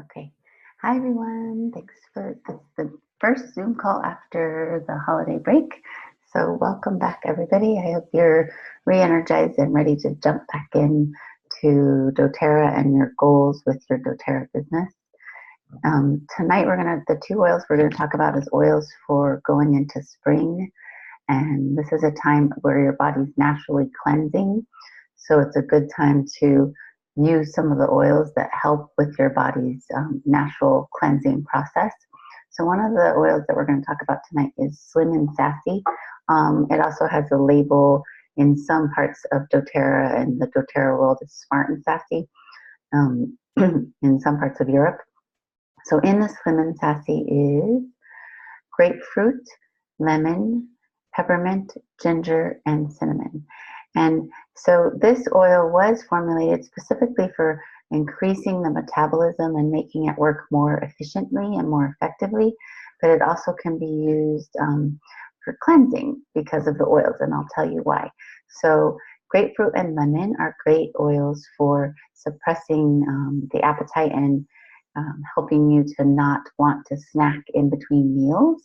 Okay. Hi, everyone. Thanks for this is the first Zoom call after the holiday break. So welcome back, everybody. I hope you're re-energized and ready to jump back in to doTERRA and your goals with your doTERRA business. Tonight, the two oils we're gonna talk about is oils for going into spring. And this is a time where your body's naturally cleansing. So it's a good time to use some of the oils that help with your body's natural cleansing process. So one of the oils that we're going to talk about tonight is Slim and Sassy. It also has a label in some parts of doTERRA, and the doTERRA world is Smart and Sassy in some parts of Europe. So in the Slim and Sassy is grapefruit, lemon, peppermint, ginger, and cinnamon. And so this oil was formulated specifically for increasing the metabolism and making it work more efficiently and more effectively, but it also can be used for cleansing because of the oils, and I'll tell you why. So grapefruit and lemon are great oils for suppressing the appetite and helping you to not want to snack in between meals,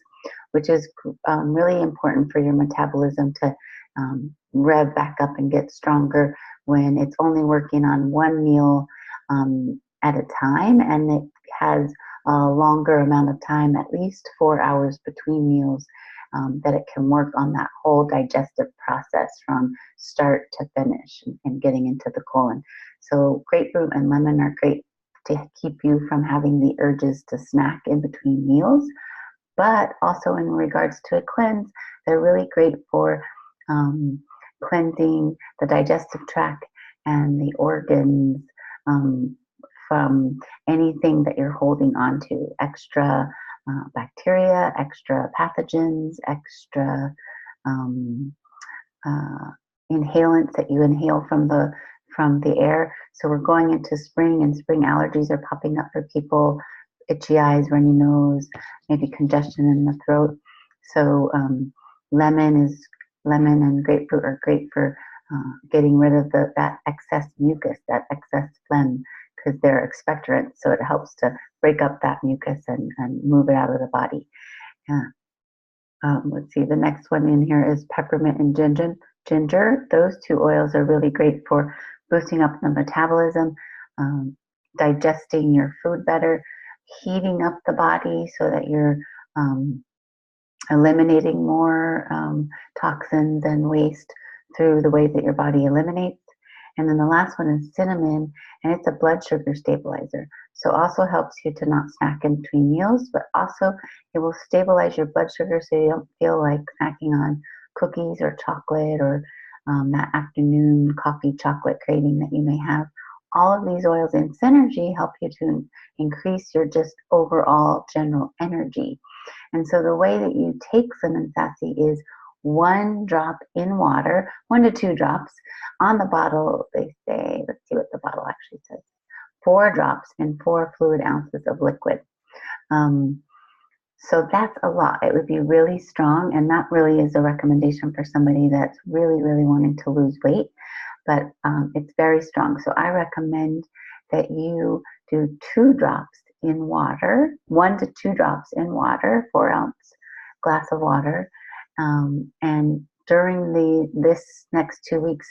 which is really important for your metabolism to rev back up and get stronger when it's only working on one meal at a time, and it has a longer amount of time, at least 4 hours between meals, that it can work on that whole digestive process from start to finish and getting into the colon. So grapefruit and lemon are great to keep you from having the urges to snack in between meals. But also in regards to a cleanse, they're really great for cleansing the digestive tract and the organs from anything that you're holding on to, extra bacteria, extra pathogens, extra inhalants that you inhale from the air. So we're going into spring, and spring allergies are popping up for people. Itchy eyes, runny nose, maybe congestion in the throat. So lemon and grapefruit are great for getting rid of that excess mucus, that excess phlegm, because they're expectorants. So it helps to break up that mucus and move it out of the body. Let's see, the next one in here is peppermint and ginger. Those two oils are really great for boosting up the metabolism, digesting your food better, heating up the body so that you're eliminating more toxins and waste through the way that your body eliminates. And then the last one is cinnamon, and it's a blood sugar stabilizer. So also helps you to not snack in between meals, but also it will stabilize your blood sugar so you don't feel like snacking on cookies or chocolate or that afternoon coffee chocolate craving that you may have. All of these oils in synergy help you to increase your just overall general energy. And so the way that you take Slim and Sassy is 1 drop in water, 1 to 2 drops. On the bottle, they say, let's see what the bottle actually says, 4 drops in 4 fluid ounces of liquid. So that's a lot. It would be really strong, and that really is a recommendation for somebody that's really, really wanting to lose weight, but it's very strong. So I recommend that you do 2 drops in water, 1 to 2 drops in water, 4-ounce glass of water. And during this next 2 weeks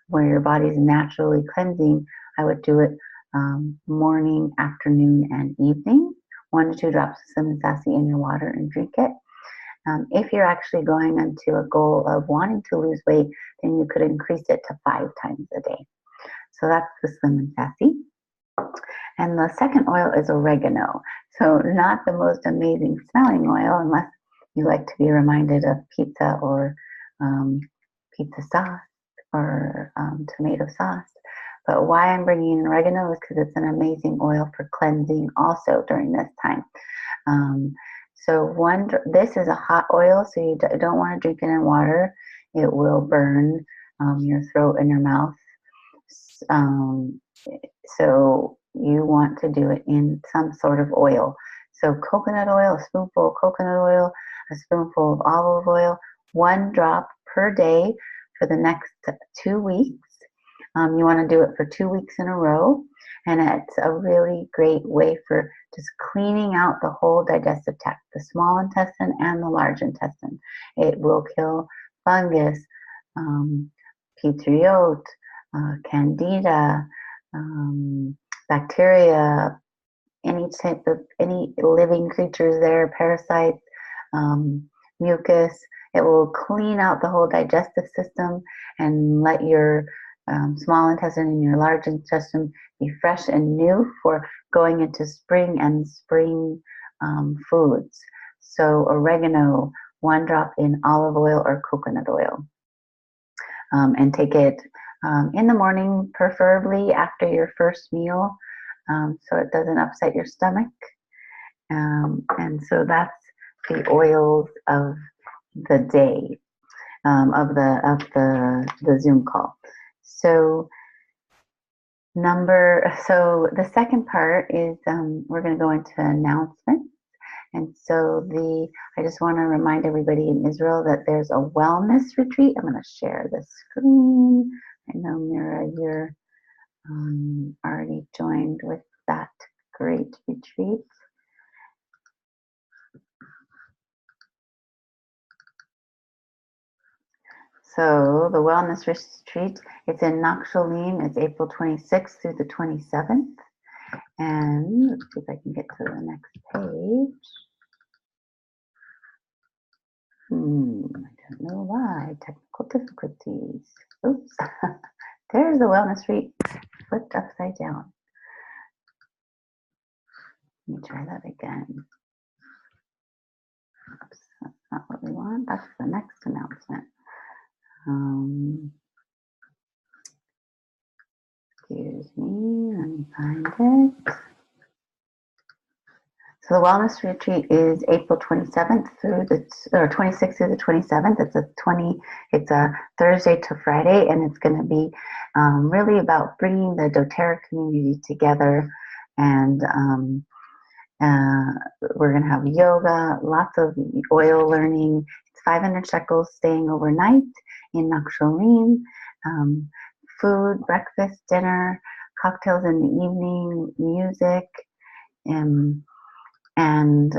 where your body's naturally cleansing, I would do it morning, afternoon, and evening. 1 to 2 drops of Slim and Sassy in your water and drink it. If you're actually going into a goal of wanting to lose weight, then you could increase it to 5 times a day. So that's the Slim and Sassy. And the second oil is oregano. So not the most amazing smelling oil, unless you like to be reminded of pizza or pizza sauce or tomato sauce. But why I'm bringing in oregano is because it's an amazing oil for cleansing also during this time. So this is a hot oil, so you don't want to drink it in water. It will burn your throat and your mouth. So you want to do it in some sort of oil. So coconut oil, a spoonful of coconut oil, a spoonful of olive oil, 1 drop per day for the next 2 weeks. You want to do it for 2 weeks in a row. And it's a really great way for just cleaning out the whole digestive tract, the small intestine and the large intestine. It will kill fungus, P3 candida, bacteria, any living creatures there, parasites, mucus. It will clean out the whole digestive system and let your small intestine and your large intestine be fresh and new for going into spring and spring foods. So oregano, 1 drop in olive oil or coconut oil. And take it in the morning, preferably after your first meal, so it doesn't upset your stomach. And so that's the oils of the day, of the Zoom call. So the second part is we're going to go into announcements. And so I just want to remind everybody in Israel that there's a wellness retreat. I'm going to share the screen. I know, Mira, you're already joined with that great retreat. So the wellness retreat, it's in Nakshalim. It's April 26th through the 27th. And let's see if I can get to the next page. I don't know why. Technical difficulties. Oops. There's the wellness retreat flipped upside down. Let me try that again. Oops, that's not what we want. That's the next announcement. Excuse me, let me find it. So the wellness retreat is April 27th through the 26th through the 27th. It's a Thursday to Friday, and it's going to be really about bringing the Doterra community together. And we're going to have yoga, lots of oil learning. It's 500 shekels staying overnight in Nakshalim. Food, breakfast, dinner, cocktails in the evening, music, and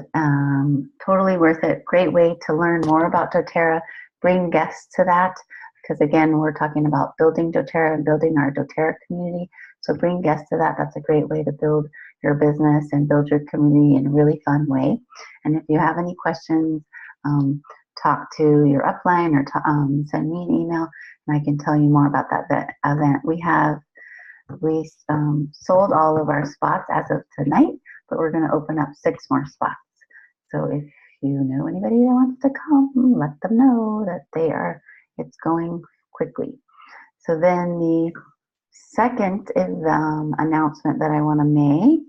totally worth it. Great way to learn more about Doterra. Bring guests to that, because again, we're talking about building Doterra and building our Doterra community. So bring guests to that. That's a great way to build your business and build your community in a really fun way. And if you have any questions, talk to your upline or send me an email, and I can tell you more about that event. We sold all of our spots as of tonight, but we're going to open up 6 more spots. So if you know anybody that wants to come, let them know that it's going quickly. So then the second announcement that I want to make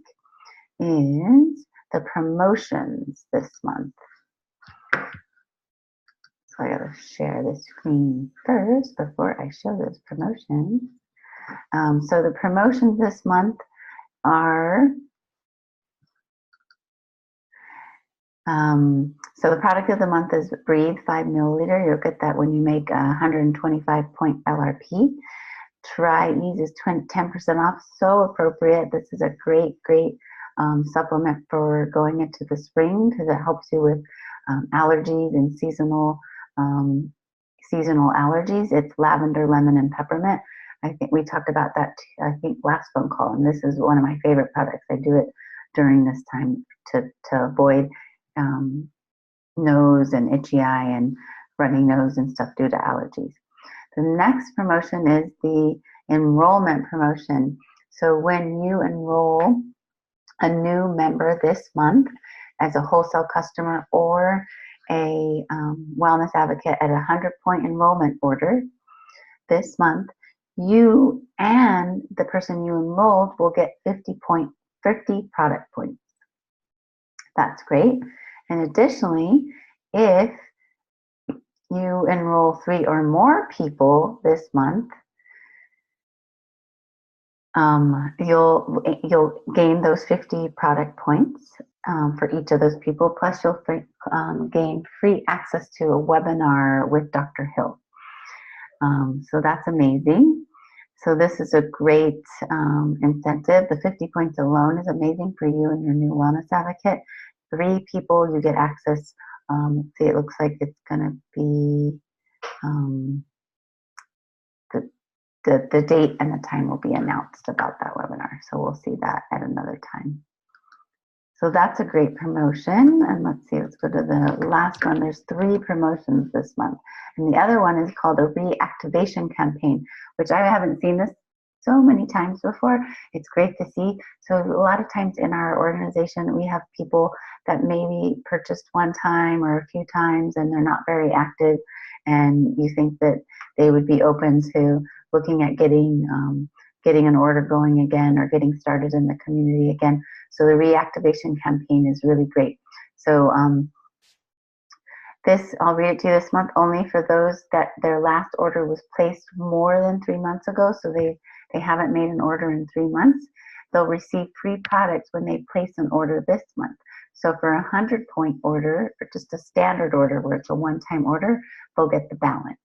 is the promotions this month. So I got to share the screen first before I show those promotions. So the promotions this month are, so the product of the month is Breathe 5 milliliter. You'll get that when you make 125 point LRP. Try Ease is 10% off. So appropriate. This is a great supplement for going into the spring, because it helps you with allergies and seasonal allergies. It's lavender, lemon, and peppermint. I think we talked about that, last phone call, and this is one of my favorite products. I do it during this time to avoid nose and itchy eye and runny nose and stuff due to allergies. The next promotion is the enrollment promotion. So when you enroll a new member this month as a wholesale customer or a wellness advocate at 100 point enrollment order this month, you and the person you enrolled will get 50 product points. That's great. And additionally, if you enroll 3 or more people this month, you'll gain those 50 product points for each of those people. Plus, you'll gain free access to a webinar with Dr. Hill. So that's amazing. So this is a great incentive. The 50 points alone is amazing for you and your new wellness advocate. 3 people, you get access. See, it looks like it's going to be the date and the time will be announced about that webinar. So we'll see that at another time. So that's a great promotion. And let's see, let's go to the last one. There's 3 promotions this month. And the other one is called a reactivation campaign, which I haven't seen this so many times before. It's great to see. So a lot of times in our organization, we have people that maybe purchased one time or a few times and they're not very active. And you think that they would be open to looking at getting an order going again or getting started in the community again. So the reactivation campaign is really great. So this, I'll read it to you this month, only for those that their last order was placed more than 3 months ago. So they haven't made an order in 3 months. They'll receive free products when they place an order this month. So for a 100-point order, or just a standard order where it's a one-time order, they'll get the balance.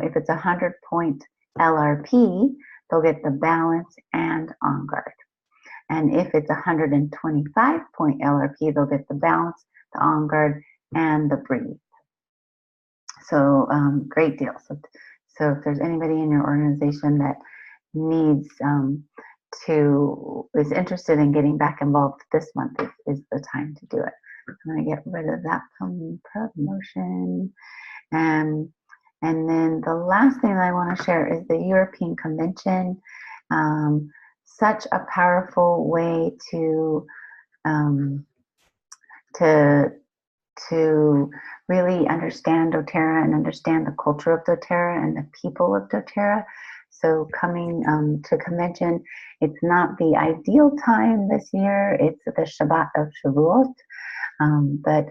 If it's a 100-point LRP, they'll get the balance and on guard. And if it's a 125-point LRP, they'll get the balance, the on guard, and the breathe. So great deal. So if there's anybody in your organization that needs is interested in getting back involved this month, is the time to do it. I'm going to get rid of that promotion. And then the last thing that I want to share is the European Convention. Such a powerful way to really understand Doterra and understand the culture of Doterra and the people of Doterra. So coming to convention, it's not the ideal time this year. It's the Shabbat of Shavuot, but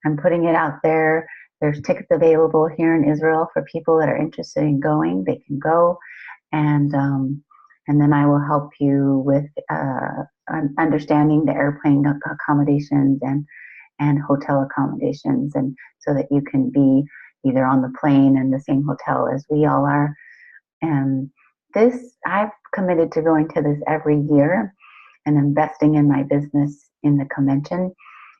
I'm putting it out there. There's tickets available here in Israel for people that are interested in going. They can go, and then I will help you with understanding the airplane accommodations and hotel accommodations, and so that you can be either on the plane and the same hotel as we all are. And I've committed to going to this every year and investing in my business in the convention.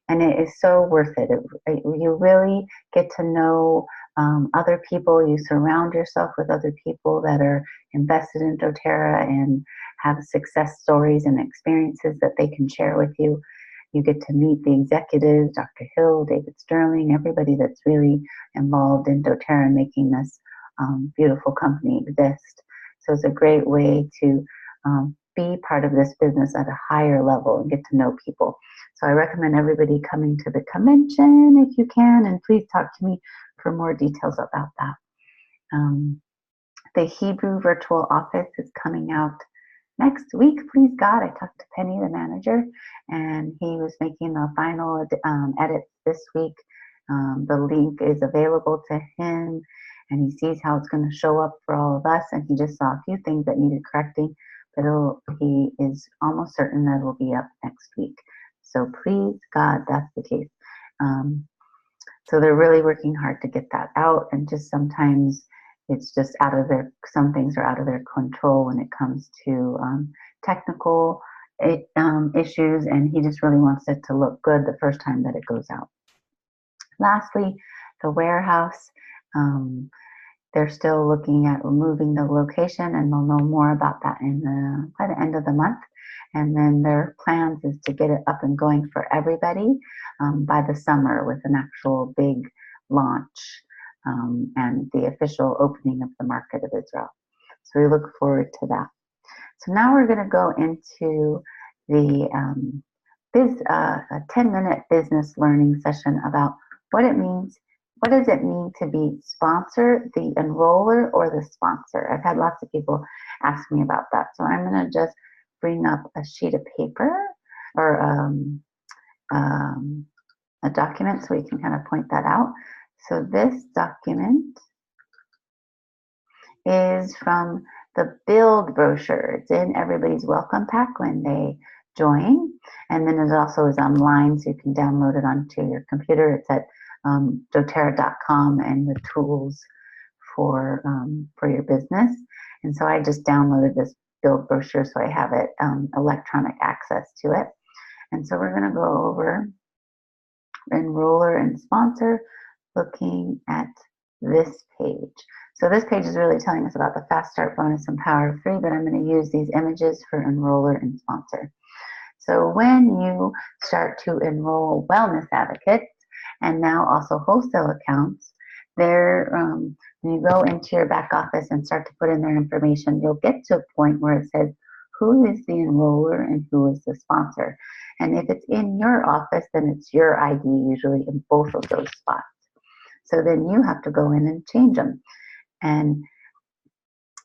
And it is so worth it. You really get to know other people. You surround yourself with other people that are invested in Doterra and have success stories and experiences that they can share with you. You get to meet the executives, Dr. Hill, David Sterling, everybody that's really involved in Doterra and making this beautiful company exist. So it's a great way to be part of this business at a higher level and get to know people. So I recommend everybody coming to the convention if you can, and please talk to me for more details about that. The Hebrew virtual office is coming out next week, please God. I talked to Penny, the manager, and he was making the final edits this week. The link is available to him, and he sees how it's going to show up for all of us, and he just saw a few things that needed correcting, but he is almost certain that it will be up next week. So please God, that's the case. So they're really working hard to get that out, and just sometimes it's just some things are out of their control when it comes to technical issues, and he just really wants it to look good the first time that it goes out. Lastly, the warehouse. They're still looking at removing the location, and they'll know more about that by the end of the month. And then their plans is to get it up and going for everybody by the summer with an actual big launch and the official opening of the market of Israel. So we look forward to that. So now we're going to go into the a 10-minute business learning session about what it means. What does it mean to be sponsor, the enroller, or the sponsor? I've had lots of people ask me about that. So I'm going to just bring up a sheet of paper or a document so we can kind of point that out. So this document is from the Build brochure. It's in everybody's welcome pack when they join. And then it also is online, so you can download it onto your computer. It's at doterra.com and the tools for your business. And so I just downloaded this build brochure so I have it electronic access to it. And so we're going to go over enroller and sponsor, looking at this page. So this page is really telling us about the Fast Start bonus and Power of 3, but I'm going to use these images for enroller and sponsor. So when you start to enroll wellness advocates and now also wholesale accounts, when you go into your back office and start to put in their information, you'll get to a point where it says who is the enroller and who is the sponsor. And if it's in your office, then it's your ID usually in both of those spots. So then you have to go in and change them. And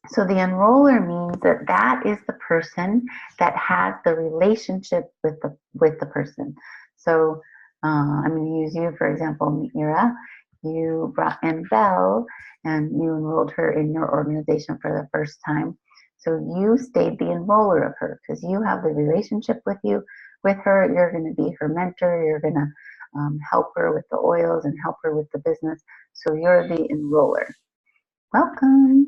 so the enroller means that that is the person that has the relationship with the person. So I'm going to use you, for example, Mira. You brought in Belle and you enrolled her in your organization for the first time. So you stayed the enroller of her because you have the relationship with her. You're going to be her mentor. You're going to help her with the oils and help her with the business. So you're the enroller. Welcome.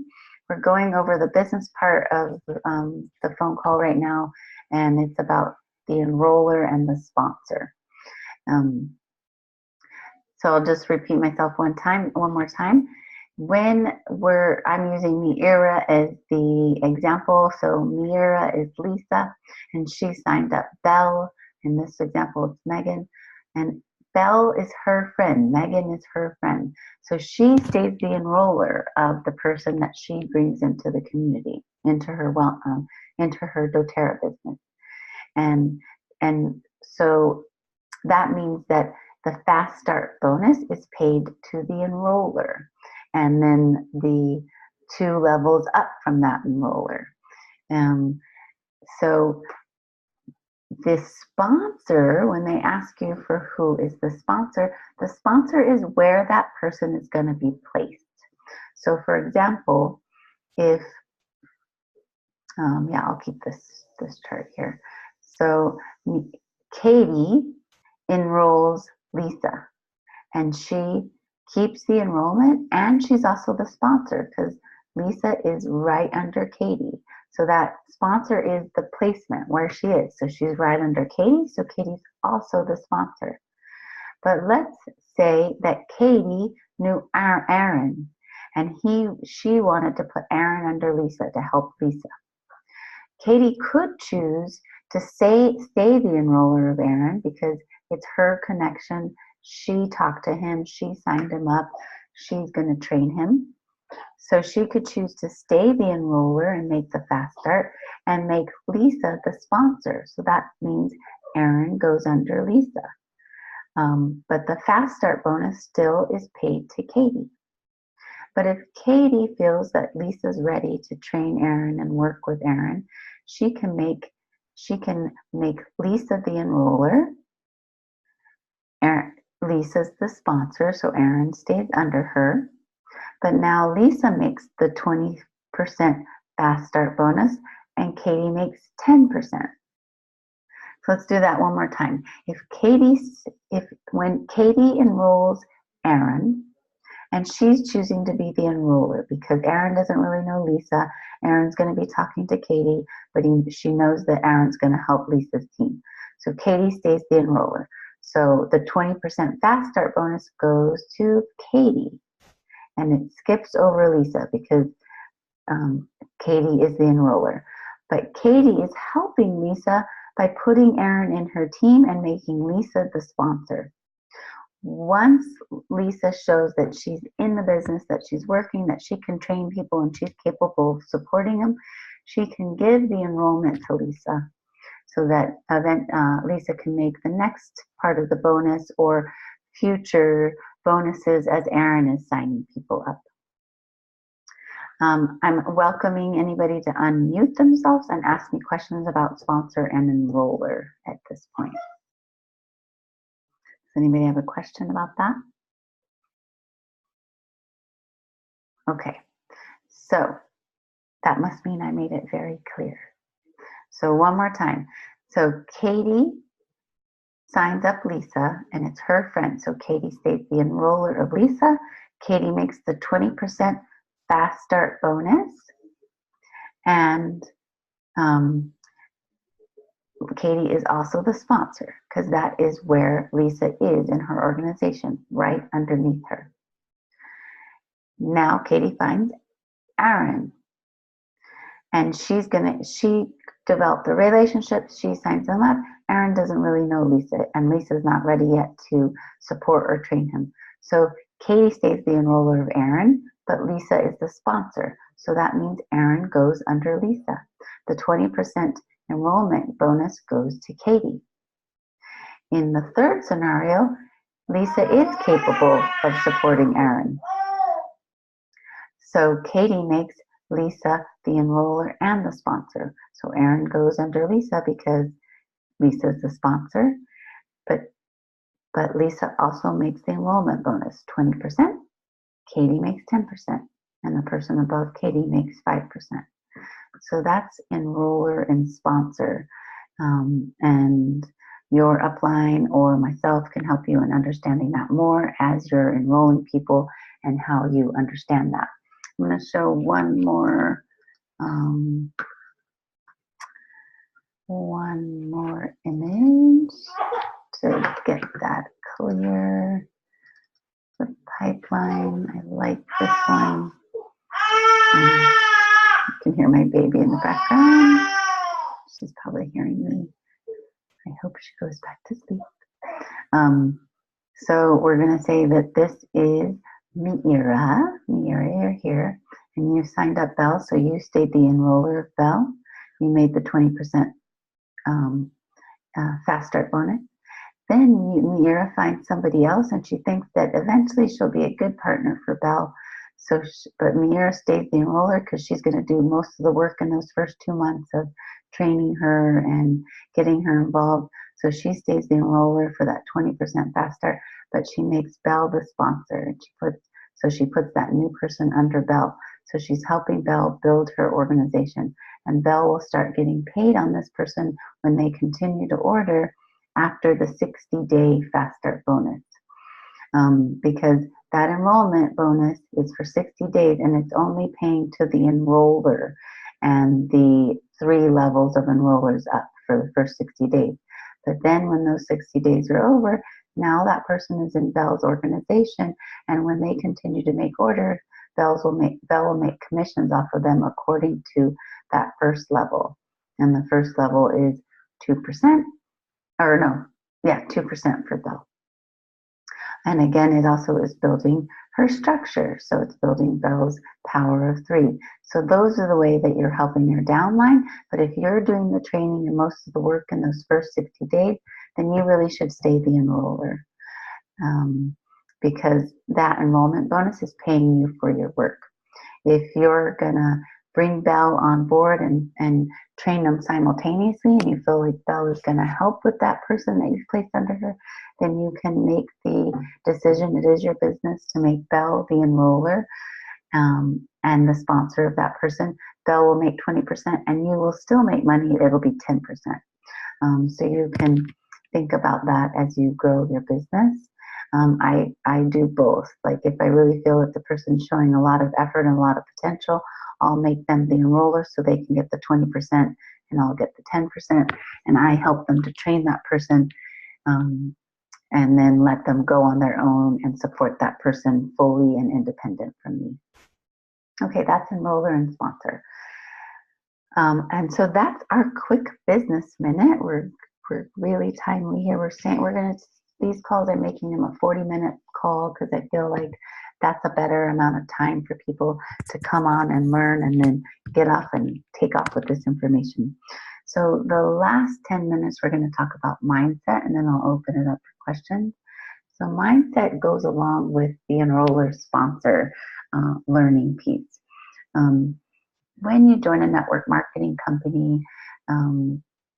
We're going over the business part of the phone call right now, and it's about the enroller and the sponsor. So I'll just repeat myself one more time. I'm using Mira as the example. So Mira is Lisa, and she signed up Belle. In this example, it's Megan, and Belle is her friend. Megan is her friend. So she stays the enroller of the person that she brings into the community, into her Doterra business. And so that means that the Fast Start bonus is paid to the enroller, and then the 2 levels up from that enroller. So this sponsor, when they ask you for who is the sponsor is where that person is going to be placed. So for example, if, I'll keep this chart here. So Katie enrolls Lisa, and she keeps the enrollment, and she's also the sponsor because Lisa is right under Katie. So that sponsor is the placement where she is. So she's right under Katie, so Katie's also the sponsor. But let's say that Katie knew Aaron, and she wanted to put Aaron under Lisa to help Lisa. Katie could choose to stay the enroller of Aaron because it's her connection. She talked to him. She signed him up. She's going to train him. So she could choose to stay the enroller and make the Fast Start and make Lisa the sponsor. So that means Aaron goes under Lisa. But the Fast Start bonus still is paid to Katie. But if Katie feels that Lisa's ready to train Aaron and work with Aaron, she can make Lisa the enroller. Lisa's the sponsor, so Aaron stays under her. But now Lisa makes the 20% Fast Start bonus, and Katie makes 10%. So let's do that one more time. When Katie enrolls Aaron, and she's choosing to be the enroller because Aaron doesn't really know Lisa. Aaron's going to be talking to Katie, but she knows that Aaron's going to help Lisa's team. So Katie stays the enroller. So the 20% Fast Start bonus goes to Katie, and it skips over Lisa because Katie is the enroller. But Katie is helping Lisa by putting Aaron in her team and making Lisa the sponsor. Once Lisa shows that she's in the business, that she's working, that she can train people, and she's capable of supporting them, she can give the enrollment to Lisa so that Lisa can make the next part of the bonus or future bonuses as Aaron is signing people up. I'm welcoming anybody to unmute themselves and ask me questions about sponsor and enroller at this point. Does anybody have a question about that? Okay, so that must mean I made it very clear. So one more time. So Katie signs up Lisa, and it's her friend. So Katie stays the enroller of Lisa. Katie makes the 20% Fast Start bonus. And Katie is also the sponsor because that is where Lisa is in her organization, right underneath her. Now Katie finds Aaron, and she developed the relationship. She signs him up. Aaron doesn't really know Lisa, and Lisa's not ready yet to support or train him. So Katie stays the enroller of Aaron, but Lisa is the sponsor. So that means Aaron goes under Lisa. The 20% enrollment bonus goes to Katie. In the third scenario, Lisa is capable of supporting Aaron. So Katie makes Lisa the enroller and the sponsor. So Aaron goes under Lisa because Lisa's the sponsor, but Lisa also makes the enrollment bonus, 20%. Katie makes 10%, and the person above Katie makes 5%. So that's enroller and sponsor. And your upline or myself can help you in understanding that more as you're enrolling people and how you understand that. I'm going to show one more image to get that clear. The pipeline, I like this one. You can hear my baby in the background. She's probably hearing me. I hope she goes back to sleep. So we're going to say that this is Meira. Meira, you're here. And you signed up Belle, so you stayed the enroller of Belle. You made the 20% fast start bonus. Then Meira finds somebody else, and she thinks that eventually she'll be a good partner for Belle. But Meira stays the enroller because she's going to do most of the work in those first 2 months of training her and getting her involved. So she stays the enroller for that 20% fast start, but she makes Belle the sponsor. She puts that new person under Belle. So she's helping Belle build her organization, and Belle will start getting paid on this person when they continue to order after the 60-day fast start bonus. Because that enrollment bonus is for 60 days and it's only paying to the enroller and the 3 levels of enrollers up for the first 60 days. But then when those 60 days are over, now that person is in Belle's organization, and when they continue to make orders, Belle will make commissions off of them according to that first level. And the first level is 2%, 2% for Belle. And again, it also is building her structure. So it's building Belle's power of 3. So those are the way that you're helping your downline. But if you're doing the training and most of the work in those first 60 days, then you really should stay the enroller. Because that enrollment bonus is paying you for your work. If you're going to bring Belle on board and train them simultaneously, and you feel like Belle is going to help with that person that you've placed under her, then you can make the decision. It is your business to make Belle the enroller and the sponsor of that person. Belle will make 20%, and you will still make money. It'll be 10%. So you can think about that as you grow your business. I do both. Like if I really feel that the person's showing a lot of effort and a lot of potential, I'll make them the enroller so they can get the 20% and I'll get the 10%. And I help them to train that person and then let them go on their own and support that person fully and independent from me. Okay, that's enroller and sponsor. And so that's our quick business minute. We're really timely here. These calls, I'm making them a 40-minute call because I feel like that's a better amount of time for people to come on and learn and then get off and take off with this information. So the last 10 minutes, we're going to talk about mindset, and then I'll open it up for questions. So mindset goes along with the enroller sponsor learning piece. When you join a network marketing company,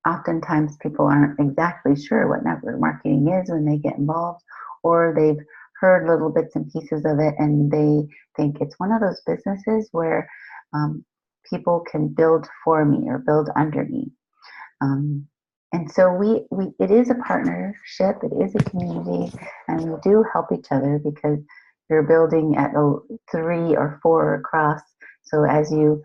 oftentimes people aren't exactly sure what network marketing is when they get involved, or they've heard little bits and pieces of it and they think it's one of those businesses where people can build for me or build under me. And so it is a partnership, it is a community, and we do help each other because you're building at 3 or 4 across. So as you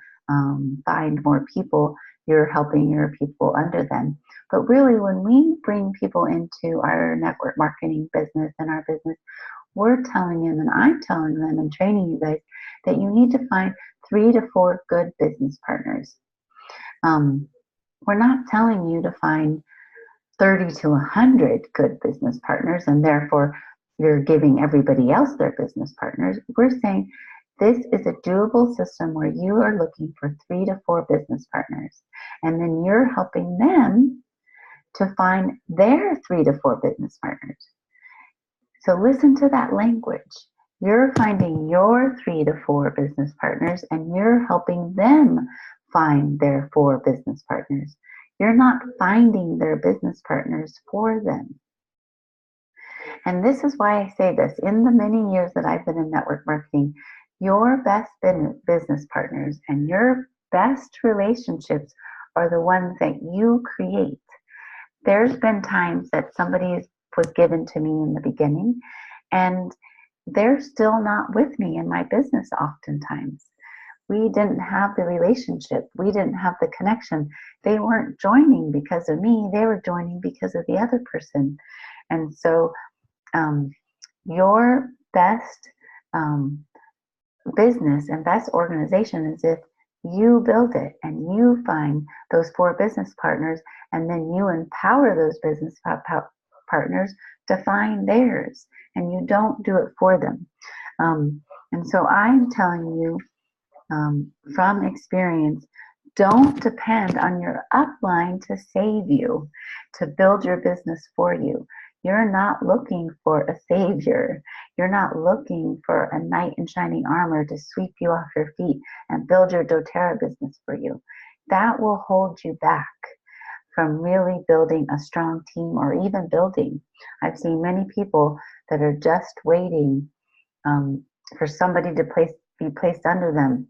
find more people, you're helping your people under them. But really, when we bring people into our network marketing business and our business, we're telling them, and I'm telling them and training you guys, that you need to find 3 to 4 good business partners. We're not telling you to find 30 to 100 good business partners and therefore you're giving everybody else their business partners. We're saying this is a doable system where you are looking for 3 to 4 business partners, and then you're helping them to find their 3 to 4 business partners. So listen to that language. You're finding your 3 to 4 business partners and you're helping them find their 4 business partners. You're not finding their business partners for them. And this is why I say this. In the many years that I've been in network marketing, your best business partners and your best relationships are the ones that you create. There's been times that somebody was given to me in the beginning and they're still not with me in my business oftentimes. We didn't have the relationship. We didn't have the connection. They weren't joining because of me. They were joining because of the other person. And so your best business and best organization is if you build it and you find those 4 business partners, and then you empower those business partners to find theirs, and you don't do it for them. And so I'm telling you from experience, don't depend on your upline to save you, to build your business for you. You're not looking for a savior. You're not looking for a knight in shining armor to sweep you off your feet and build your Doterra business for you. That will hold you back from really building a strong team or even building. I've seen many people that are just waiting for somebody to be placed under them.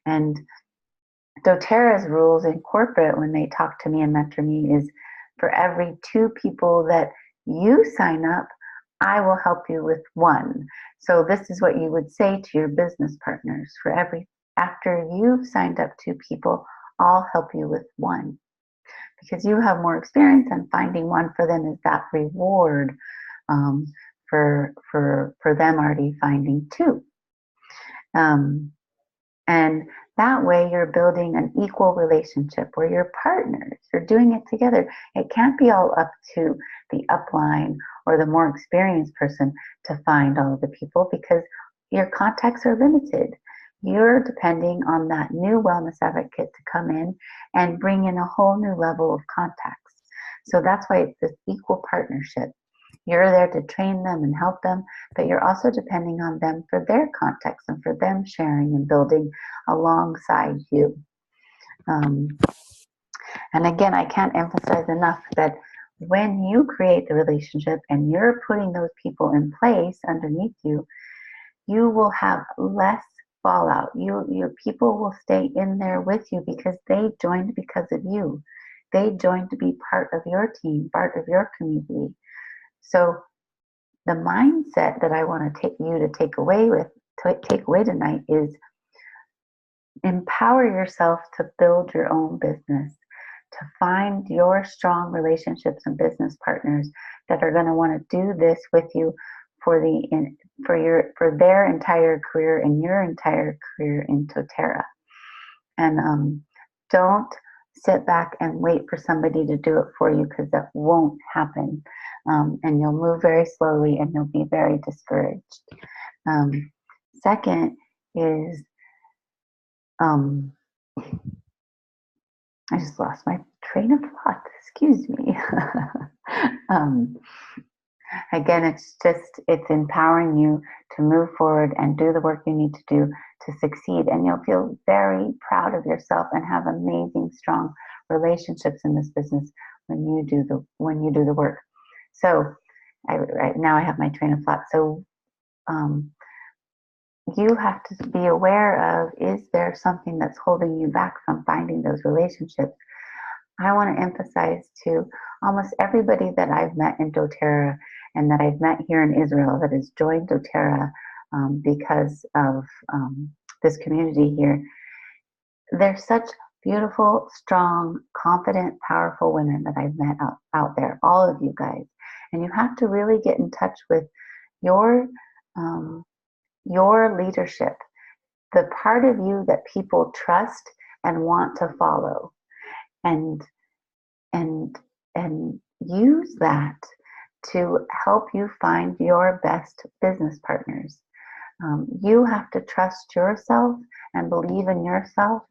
And Doterra's rules in corporate, when they talk to me and mentor me, is for every 2 people that you sign up, I will help you with 1. So this is what you would say to your business partners. After you've signed up 2 people, I'll help you with 1. Because you have more experience, and finding 1 for them is that reward for them already finding 2. And that way you're building an equal relationship where you're partners. You're doing it together. It can't be all up to the upline or the more experienced person to find all of the people, because your contacts are limited. You're depending on that new wellness advocate to come in and bring in a whole new level of contacts. So that's why it's this equal partnership. You're there to train them and help them, but you're also depending on them for their contacts and for them sharing and building alongside you. And again, I can't emphasize enough that when you create the relationship and you're putting those people in place underneath you, you will have less fallout. Your people will stay in there with you because they joined because of you. They joined to be part of your team, part of your community. So the mindset that I want to take away tonight is empower yourself to build your own business, to find your strong relationships and business partners that are going to want to do this with you for their entire career and your entire career in Doterra. And don't sit back and wait for somebody to do it for you, because that won't happen. And you'll move very slowly and you'll be very discouraged. Second is, I just lost my train of thought. Excuse me. Again, it's empowering you to move forward and do the work you need to do to succeed. And you'll feel very proud of yourself and have amazing, strong relationships in this business when you do the work. So right now I have my train of thought. So you have to be aware of, is there something that's holding you back from finding those relationships? I want to emphasize to almost everybody that I've met in Doterra and that I've met here in Israel that has joined Doterra because of this community here, they're such beautiful, strong, confident, powerful women that I've met out there, all of you guys. And you have to really get in touch with your um, your leadership, the part of you that people trust and want to follow, and and and use that to help you find your best business partners. You have to trust yourself and believe in yourself.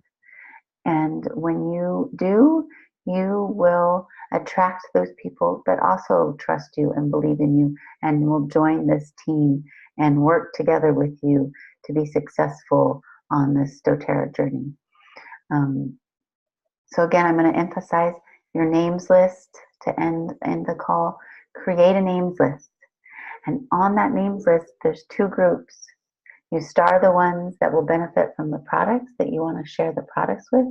And when you do, you will attract those people that also trust you and believe in you and will join this team and work together with you to be successful on this Doterra journey. Um, so again, I'm going to emphasize your names list to end the call. Create a names list. And on that names list, there's two groups. You star the ones that will benefit from the products that you want to share the products with,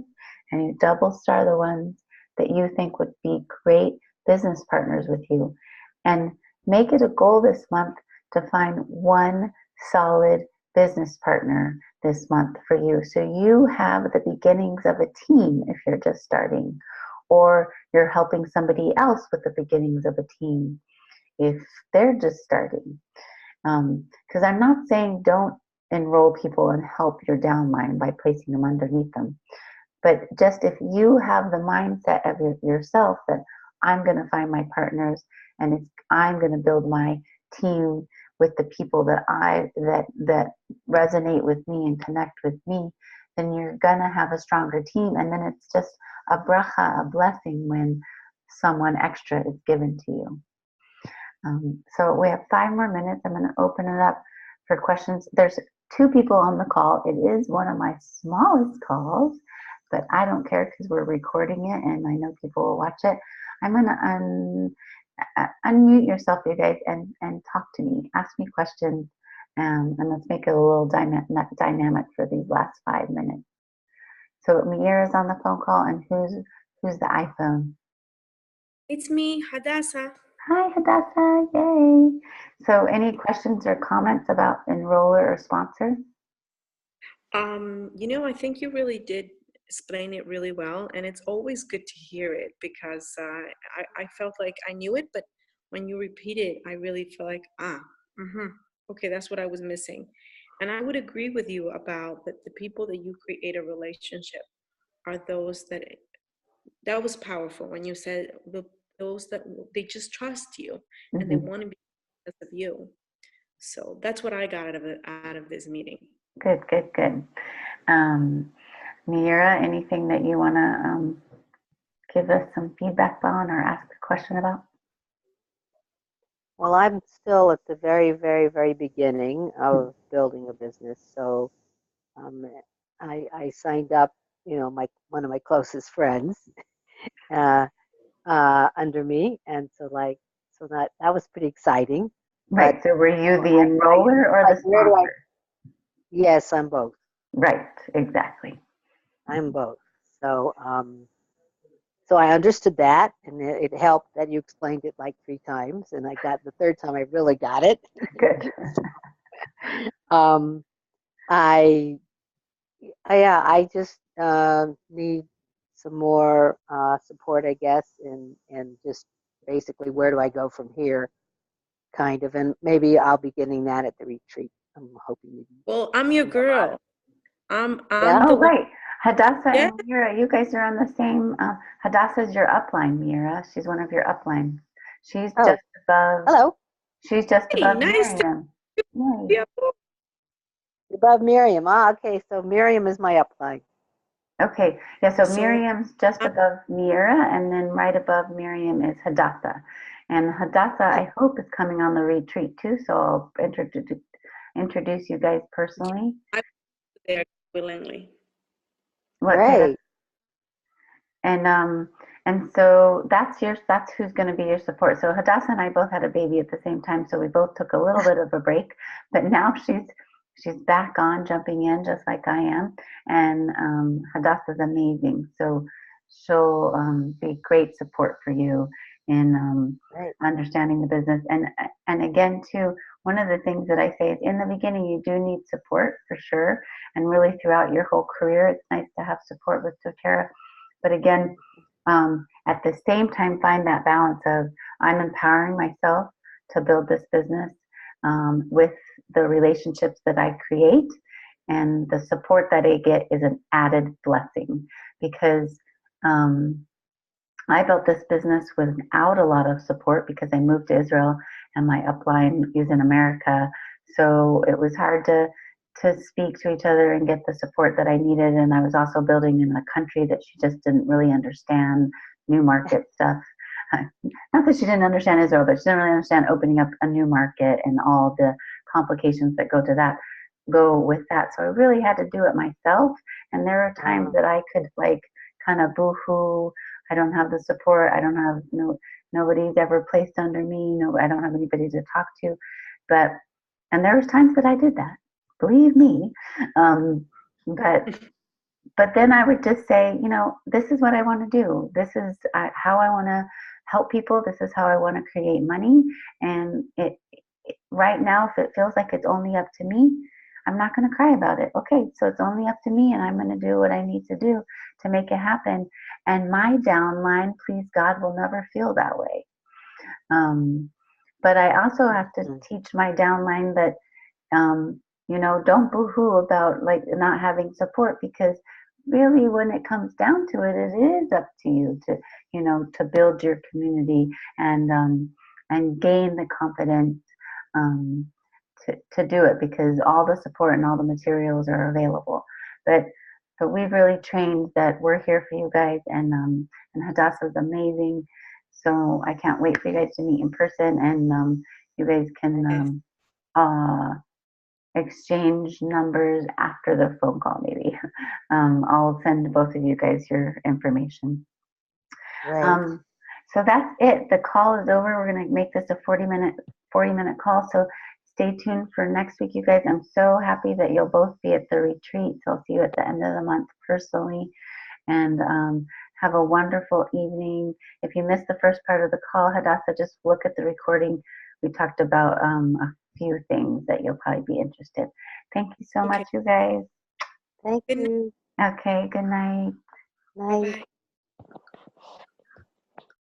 and you double star the ones that you think would be great business partners with you. And make it a goal this month to find one solid business partner this month for you. So you have the beginnings of a team if you're just starting, or you're helping somebody else with the beginnings of a team if they're just starting. Because I'm not saying don't enroll people and help your downline by placing them underneath them. But just if you have the mindset of yourself that I'm going to find my partners and I'm going to build my team with the people that resonate with me and connect with me, then you're going to have a stronger team. And then it's just a bracha, a blessing when someone extra is given to you. So we have 5 more minutes. I'm going to open it up for questions. There's 2 people on the call. It is one of my smallest calls, but I don't care because we're recording it and I know people will watch it. I'm going to unmute yourself, you guys, and talk to me. Ask me questions, and let's make it a little dynamic for these last 5 minutes. So Miera's on the phone call, and who's the iPhone? It's me, Hadassah. Hi, Hadassah. Yay. So any questions or comments about enroller or sponsor? I think you really did explain it really well, and it's always good to hear it because I felt like I knew it, but when you repeat it, I really feel like, okay, that's what I was missing. And I would agree with you about that the people that you create a relationship are those that was powerful when you said those that they just trust you and they want to be because of you. So that's what I got out of this meeting. Good. Miera, anything that you want to give us some feedback on or ask a question about? Well, I'm still at the very, very, very beginning of building a business. So I signed up, one of my closest friends under me. And so that was pretty exciting. Right. But, so were you the enroller or the sponsor? Yes, I'm both. Right. Exactly. I'm both. So, so I understood that, and it helped that you explained it like 3 times, and I got the 3rd time I really got it. Good. I just need some more support, I guess, and just basically where do I go from here, kind of, and maybe I'll be getting that at the retreat. I'm hoping. Well, I'm your girl. I'm Yeah. the Oh, right. Hadassah yeah. and Miera, you guys are on the same. Hadassah's your upline, Miera. She's one of your uplines. She's just above. Hello. She's just Hey, above nice Miriam. to be Above Miriam. Okay, so Miriam is my upline. Okay, yeah, so So, Miriam's just above Miera, and then right above Miriam is Hadassah. And Hadassah, I hope, is coming on the retreat too, so I'll introduce you guys personally. I'm there willingly. Great. And so that's who's going to be your support. So Hadassah and I both had a baby at the same time, so we both took a little bit of a break, but now she's back on, jumping in just like I am. And Hadassah's amazing, so she'll be great support for you in understanding the business. And again, too, one of the things that I say is in the beginning, you do need support for sure. And really throughout your whole career, it's nice to have support with Doterra. But again, at the same time, find that balance of I'm empowering myself to build this business with the relationships that I create, and the support that I get is an added blessing because I built this business without a lot of support because I moved to Israel and my upline is in America. So it was hard to speak to each other and get the support that I needed. And I was also building in a country that she just didn't really understand, new market stuff. Not that she didn't understand Israel, but she didn't really understand opening up a new market and all the complications that go with that. So I really had to do it myself. And there are times that I could like kind of boo-hoo. I don't have the support. I don't have nobody's ever placed under me. No, I don't have anybody to talk to. And there was times that I did that. Believe me. But then I would just say, this is what I want to do. This is how I want to help people. This is how I want to create money. And right now, if it feels like it's only up to me, I'm not going to cry about it. Okay, so it's only up to me, and I'm going to do what I need to do to make it happen. And my downline, please God, will never feel that way. But I also have to teach my downline that, don't boo-hoo about like not having support, because really when it comes down to it, it is up to you to build your community and gain the confidence to do it, because all the support and all the materials are available. But we've really trained that we're here for you guys, and Hadassah is amazing. So I can't wait for you guys to meet in person, and you guys can exchange numbers after the phone call, maybe. I'll send both of you guys your information. Right. So that's it. The call is over. We're going to make this a 40-minute call. So stay tuned for next week, you guys. I'm so happy that you'll both be at the retreat. So I'll see you at the end of the month personally. And have a wonderful evening. If you missed the first part of the call, Hadassah, just look at the recording. We talked about a few things that you'll probably be interested. Thank you so much, you guys. Thank you. Okay, good night. Night. Bye-bye.